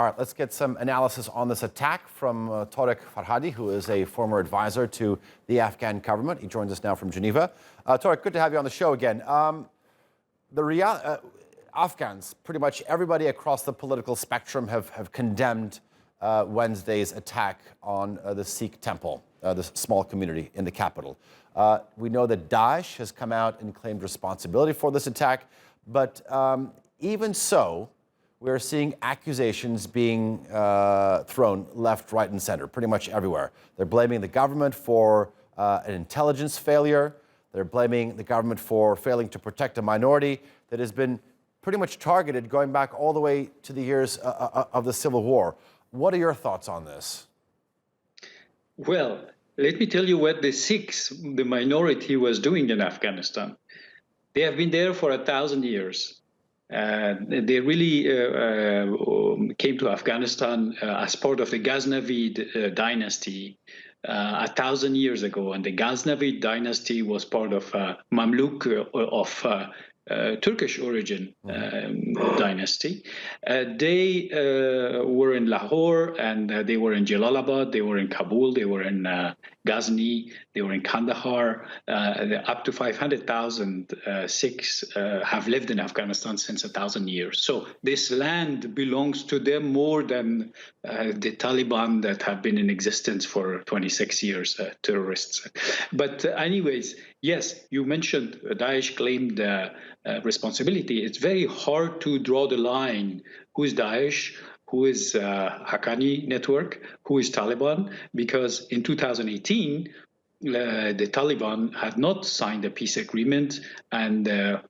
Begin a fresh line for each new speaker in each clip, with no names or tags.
All right, let's get some analysis on this attack from Torek Farhadi, who is a former advisor to the Afghan government. He joins us now from Geneva. Torek, good to have you on the show again. Afghans, pretty much everybody across the political spectrum have condemned Wednesday's attack on the Sikh temple, this small community in the capital. We know that Daesh has come out and claimed responsibility for this attack, but even so, we're seeing accusations being thrown left, right, and center, pretty much everywhere. They're blaming the government for an intelligence failure. They're blaming the government for failing to protect a minority that has been pretty much targeted going back all the way to the years of the Civil War. What are your thoughts on this?
Well, let me tell you what the Sikhs, the minority, was doing in Afghanistan. They have been there for 1,000 years. They really came to Afghanistan as part of the Ghaznavid dynasty 1,000 years ago. And the Ghaznavid dynasty was part of Mamluk of Turkish origin dynasty. They were in Lahore, and they were in Jalalabad, they were in Kabul, they were in Ghazni, they were in Kandahar. Up to 500,000 Sikhs have lived in Afghanistan since 1,000 years. So this land belongs to them more than the Taliban that have been in existence for 26 years, terrorists. But anyways, yes, you mentioned Daesh claimed responsibility. It's very hard to draw the line. Who is Daesh? Who is Haqqani network? Who is Taliban? Because in 2018, the Taliban had not signed a peace agreement, and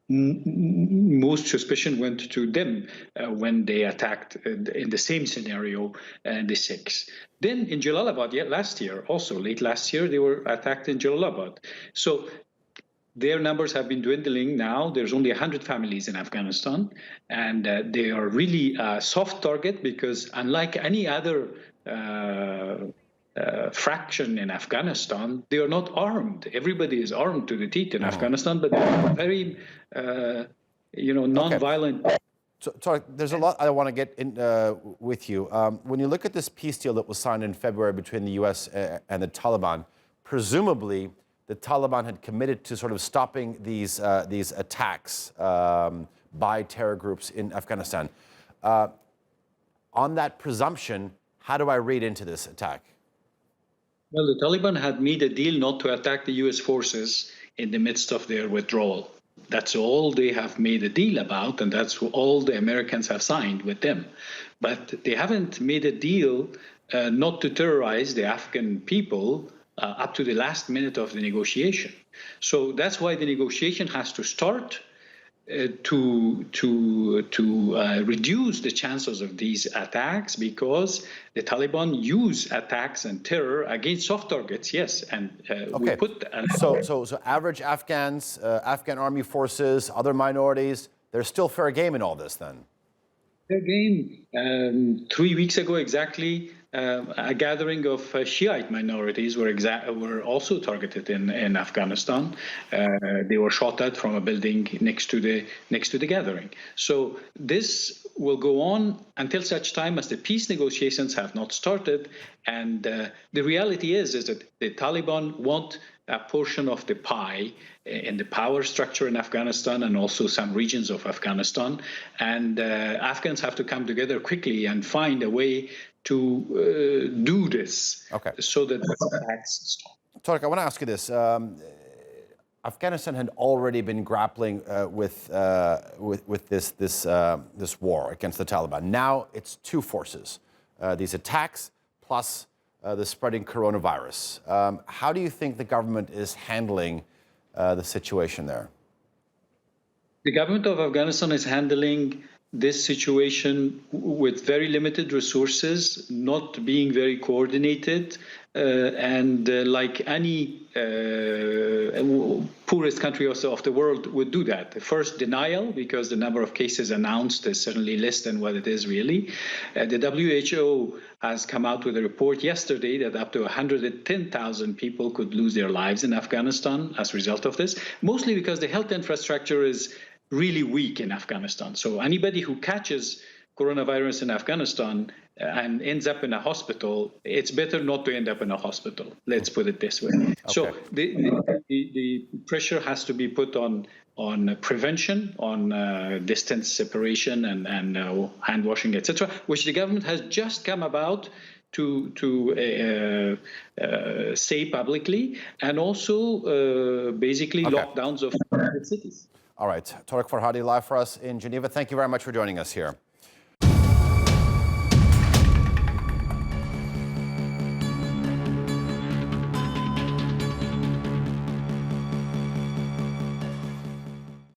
most suspicion went to them when they attacked in the same scenario the Sikhs. Then in Jalalabad, last year, also late last year, they were attacked in Jalalabad. So their numbers have been dwindling now. There's only 100 families in Afghanistan, and they are really a soft target because unlike any other fraction in Afghanistan, they are not armed. Everybody is armed to the teeth in Afghanistan, but they're very, non-violent.
Okay. So there's a lot I want to get in with you. When you look at this peace deal that was signed in February between the U.S. and the Taliban, presumably the Taliban had committed to sort of stopping these attacks by terror groups in Afghanistan. On that presumption, how do I read into this attack?
Well, the Taliban had made a deal not to attack the U.S. forces in the midst of their withdrawal. That's all they have made a deal about, and that's all the Americans have signed with them. But they haven't made a deal not to terrorize the Afghan people up to the last minute of the negotiation. So that's why the negotiation has to start to reduce the chances of these attacks, because the Taliban use attacks and terror against soft targets, yes. And we put...
So average Afghans, Afghan army forces, other minorities, they're still fair game in all this then?
Fair game. 3 weeks ago exactly, a gathering of Shiite minorities were also targeted in Afghanistan. They were shot at from a building next to the gathering. So this will go on until such time as the peace negotiations have not started. And the reality is that the Taliban want a portion of the pie in the power structure in Afghanistan and also some regions of Afghanistan. And Afghans have to come together quickly and find a way to do this so that the attacks stop.
Torek, I want to ask you this. Afghanistan had already been grappling with this war against the Taliban. Now it's two forces, these attacks plus the spreading coronavirus. How do you think the government is handling the situation there?
The government of Afghanistan is handling this situation with very limited resources, not being very coordinated, and like any poorest country of the world would do that. First, denial, because the number of cases announced is certainly less than what it is really. The WHO has come out with a report yesterday that up to 110,000 people could lose their lives in Afghanistan as a result of this, mostly because the health infrastructure is really weak in Afghanistan. So anybody who catches coronavirus in Afghanistan and ends up in a hospital, it's better not to end up in a hospital. Let's put it this way. Okay. So the pressure has to be put on prevention, on distance separation and hand washing, etc., which the government has just come about to say publicly, and also basically lockdowns of cities.
All right. Torek Farhadi live for us in Geneva. Thank you very much for joining us here.